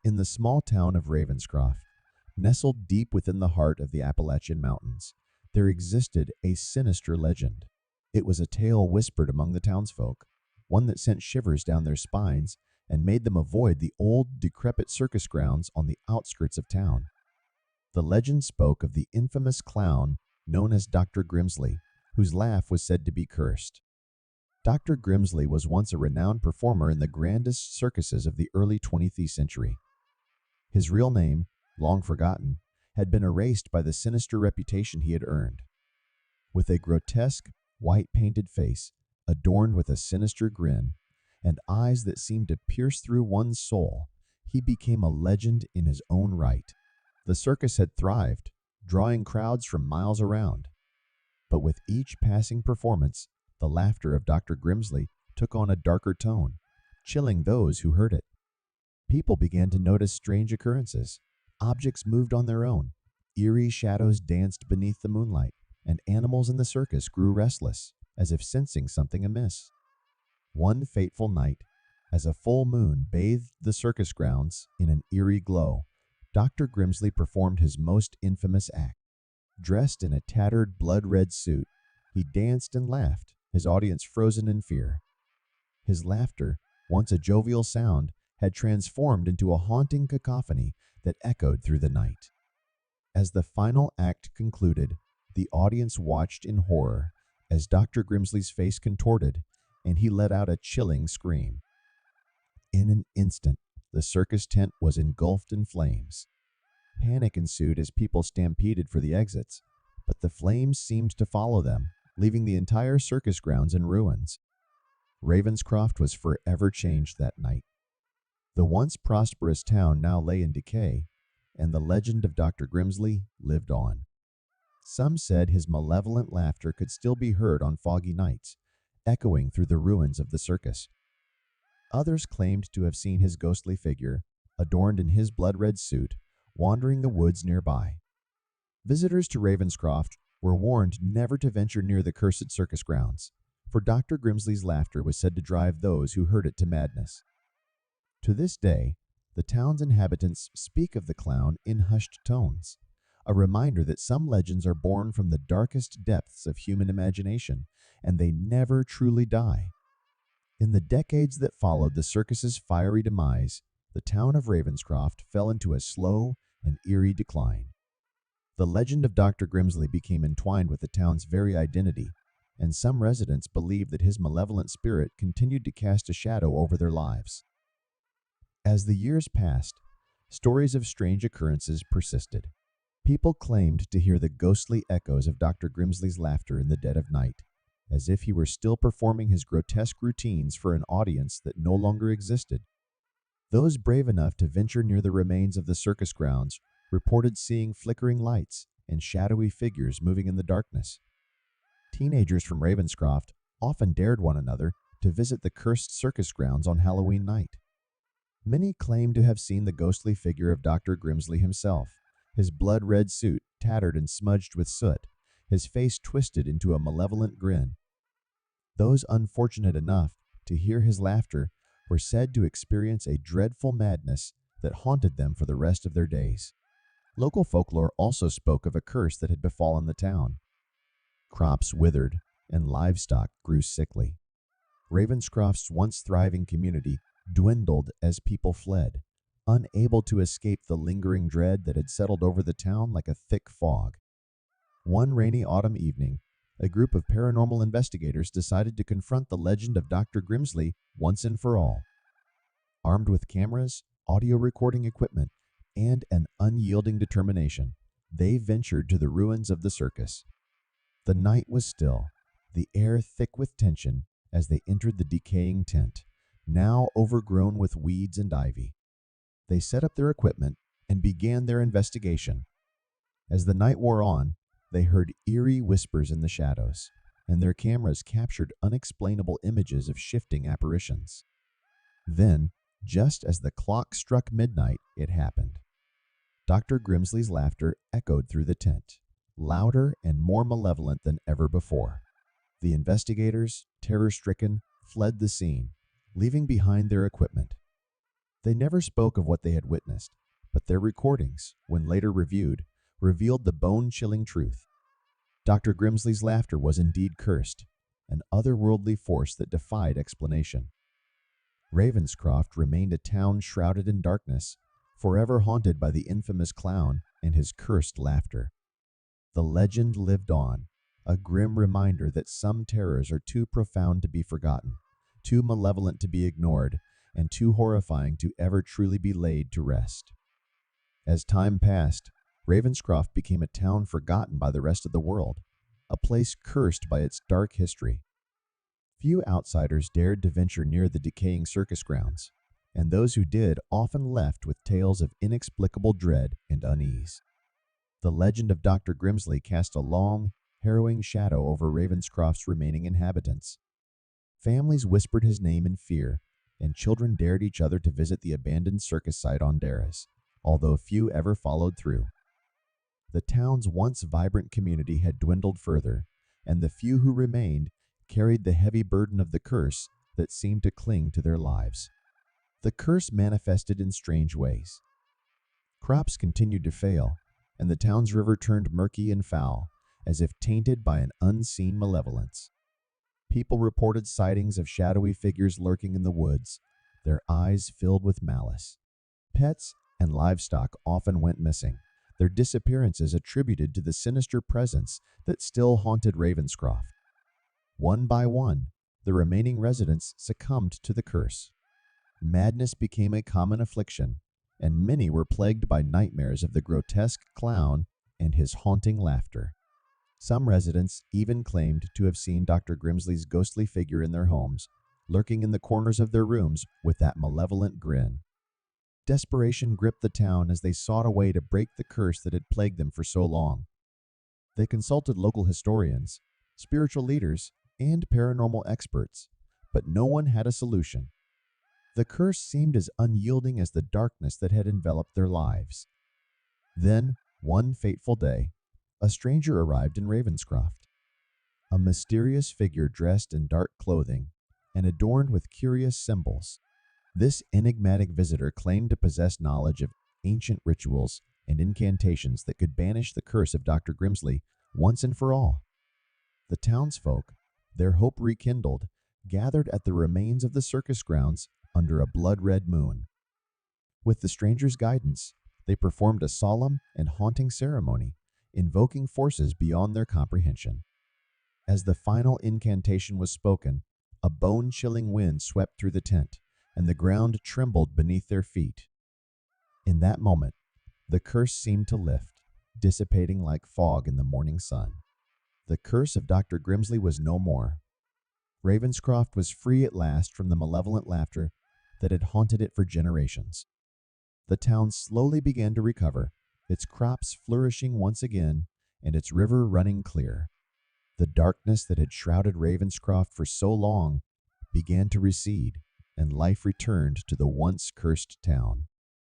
In the small town of Ravenscroft, nestled deep within the heart of the Appalachian Mountains, there existed a sinister legend. It was a tale whispered among the townsfolk, one that sent shivers down their spines and made them avoid the old, decrepit circus grounds on the outskirts of town. The legend spoke of the infamous clown known as Dr. Grimsley, whose laugh was said to be cursed. Dr. Grimsley was once a renowned performer in the grandest circuses of the early 20th century. His real name, long forgotten, had been erased by the sinister reputation he had earned. With a grotesque, white-painted face, adorned with a sinister grin, and eyes that seemed to pierce through one's soul, he became a legend in his own right. The circus had thrived, drawing crowds from miles around. But with each passing performance, the laughter of Dr. Grimsley took on a darker tone, chilling those who heard it. People began to notice strange occurrences. Objects moved on their own, eerie shadows danced beneath the moonlight, and animals in the circus grew restless, as if sensing something amiss. One fateful night, as a full moon bathed the circus grounds in an eerie glow, Dr. Grimsley performed his most infamous act. Dressed in a tattered, blood-red suit, he danced and laughed, his audience frozen in fear. His laughter, once a jovial sound, had transformed into a haunting cacophony that echoed through the night. As the final act concluded, the audience watched in horror as Dr. Grimsley's face contorted and he let out a chilling scream. In an instant, the circus tent was engulfed in flames. Panic ensued as people stampeded for the exits, but the flames seemed to follow them, leaving the entire circus grounds in ruins. Ravenscroft was forever changed that night. The once prosperous town now lay in decay, and the legend of Dr. Grimsley lived on. Some said his malevolent laughter could still be heard on foggy nights, echoing through the ruins of the circus. Others claimed to have seen his ghostly figure, adorned in his blood-red suit, wandering the woods nearby. Visitors to Ravenscroft were warned never to venture near the cursed circus grounds, for Dr. Grimsley's laughter was said to drive those who heard it to madness. To this day, the town's inhabitants speak of the clown in hushed tones, a reminder that some legends are born from the darkest depths of human imagination, and they never truly die. In the decades that followed the circus's fiery demise, the town of Ravenscroft fell into a slow and eerie decline. The legend of Dr. Grimsley became entwined with the town's very identity, and some residents believed that his malevolent spirit continued to cast a shadow over their lives. As the years passed, stories of strange occurrences persisted. People claimed to hear the ghostly echoes of Dr. Grimsley's laughter in the dead of night, as if he were still performing his grotesque routines for an audience that no longer existed. Those brave enough to venture near the remains of the circus grounds reported seeing flickering lights and shadowy figures moving in the darkness. Teenagers from Ravenscroft often dared one another to visit the cursed circus grounds on Halloween night. Many claimed to have seen the ghostly figure of Dr. Grimsley himself, his blood-red suit tattered and smudged with soot, his face twisted into a malevolent grin. Those unfortunate enough to hear his laughter were said to experience a dreadful madness that haunted them for the rest of their days. Local folklore also spoke of a curse that had befallen the town. Crops withered and livestock grew sickly. Ravenscroft's once thriving community dwindled as people fled, unable to escape the lingering dread that had settled over the town like a thick fog. One rainy autumn evening, a group of paranormal investigators decided to confront the legend of Dr. Grimsley once and for all. Armed with cameras, audio recording equipment, and an unyielding determination, they ventured to the ruins of the circus. The night was still, the air thick with tension as they entered the decaying tent, now overgrown with weeds and ivy. They set up their equipment and began their investigation. As the night wore on, they heard eerie whispers in the shadows, and their cameras captured unexplainable images of shifting apparitions. Then, just as the clock struck midnight, it happened. Dr. Grimsley's laughter echoed through the tent, louder and more malevolent than ever before. The investigators, terror-stricken, fled the scene, leaving behind their equipment. They never spoke of what they had witnessed, but their recordings, when later reviewed, revealed the bone-chilling truth. Dr. Grimsley's laughter was indeed cursed, an otherworldly force that defied explanation. Ravenscroft remained a town shrouded in darkness, forever haunted by the infamous clown and his cursed laughter. The legend lived on, a grim reminder that some terrors are too profound to be forgotten, too malevolent to be ignored, and too horrifying to ever truly be laid to rest. As time passed, Ravenscroft became a town forgotten by the rest of the world, a place cursed by its dark history. Few outsiders dared to venture near the decaying circus grounds, and those who did often left with tales of inexplicable dread and unease. The legend of Dr. Grimsley cast a long, harrowing shadow over Ravenscroft's remaining inhabitants. Families whispered his name in fear, and children dared each other to visit the abandoned circus site on Darras, although few ever followed through. The town's once vibrant community had dwindled further, and the few who remained carried the heavy burden of the curse that seemed to cling to their lives. The curse manifested in strange ways. Crops continued to fail, and the town's river turned murky and foul, as if tainted by an unseen malevolence. People reported sightings of shadowy figures lurking in the woods, their eyes filled with malice. Pets and livestock often went missing, their disappearances attributed to the sinister presence that still haunted Ravenscroft. One by one, the remaining residents succumbed to the curse. Madness became a common affliction, and many were plagued by nightmares of the grotesque clown and his haunting laughter. Some residents even claimed to have seen Dr. Grimsley's ghostly figure in their homes, lurking in the corners of their rooms with that malevolent grin. Desperation gripped the town as they sought a way to break the curse that had plagued them for so long. They consulted local historians, spiritual leaders, and paranormal experts, but no one had a solution. The curse seemed as unyielding as the darkness that had enveloped their lives. Then, one fateful day, a stranger arrived in Ravenscroft. A mysterious figure dressed in dark clothing and adorned with curious symbols. This enigmatic visitor claimed to possess knowledge of ancient rituals and incantations that could banish the curse of Dr. Grimsley once and for all. The townsfolk, their hope rekindled, gathered at the remains of the circus grounds under a blood-red moon. With the stranger's guidance, they performed a solemn and haunting ceremony, invoking forces beyond their comprehension. As the final incantation was spoken, a bone-chilling wind swept through the tent, and the ground trembled beneath their feet. In that moment, the curse seemed to lift, dissipating like fog in the morning sun. The curse of Dr. Grimsley was no more. Ravenscroft was free at last from the malevolent laughter that had haunted it for generations. The town slowly began to recover, its crops flourishing once again, and its river running clear. The darkness that had shrouded Ravenscroft for so long began to recede, and life returned to the once cursed town.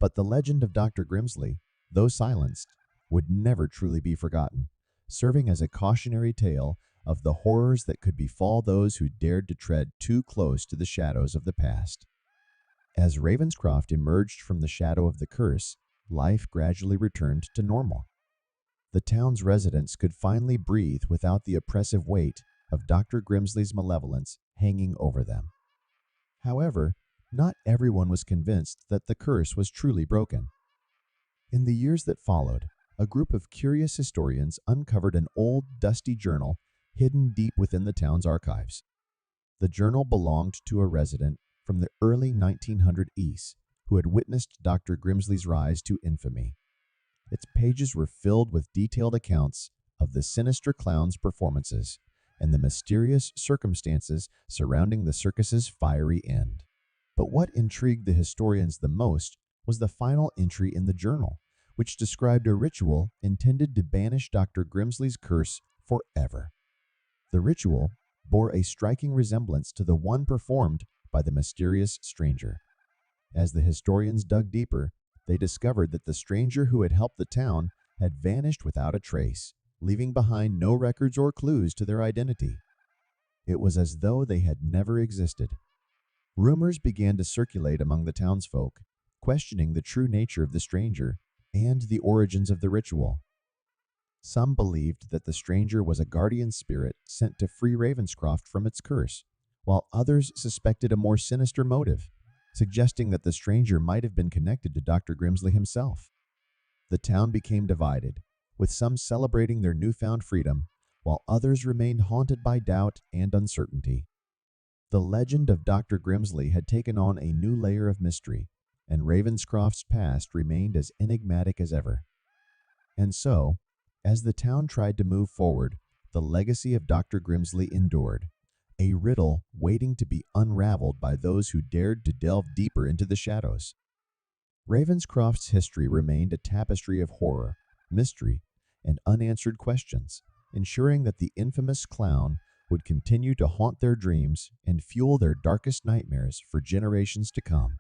But the legend of Dr. Grimsley, though silenced, would never truly be forgotten, serving as a cautionary tale of the horrors that could befall those who dared to tread too close to the shadows of the past. As Ravenscroft emerged from the shadow of the curse, life gradually returned to normal. The town's residents could finally breathe without the oppressive weight of Dr. Grimsley's malevolence hanging over them. However, not everyone was convinced that the curse was truly broken. In the years that followed, a group of curious historians uncovered an old, dusty journal hidden deep within the town's archives. The journal belonged to a resident from the early 1900s who had witnessed Dr. Grimsley's rise to infamy. Its pages were filled with detailed accounts of the sinister clown's performances and the mysterious circumstances surrounding the circus's fiery end. But what intrigued the historians the most was the final entry in the journal, which described a ritual intended to banish Dr. Grimsley's curse forever. The ritual bore a striking resemblance to the one performed by the mysterious stranger. As the historians dug deeper, they discovered that the stranger who had helped the town had vanished without a trace, leaving behind no records or clues to their identity. It was as though they had never existed. Rumors began to circulate among the townsfolk, questioning the true nature of the stranger and the origins of the ritual. Some believed that the stranger was a guardian spirit sent to free Ravenscroft from its curse, while others suspected a more sinister motive, suggesting that the stranger might have been connected to Dr. Grimsley himself. The town became divided, with some celebrating their newfound freedom, while others remained haunted by doubt and uncertainty. The legend of Dr. Grimsley had taken on a new layer of mystery, and Ravenscroft's past remained as enigmatic as ever. And so, as the town tried to move forward, the legacy of Dr. Grimsley endured, a riddle waiting to be unraveled by those who dared to delve deeper into the shadows. Ravenscroft's history remained a tapestry of horror, mystery, and unanswered questions, ensuring that the infamous clown would continue to haunt their dreams and fuel their darkest nightmares for generations to come.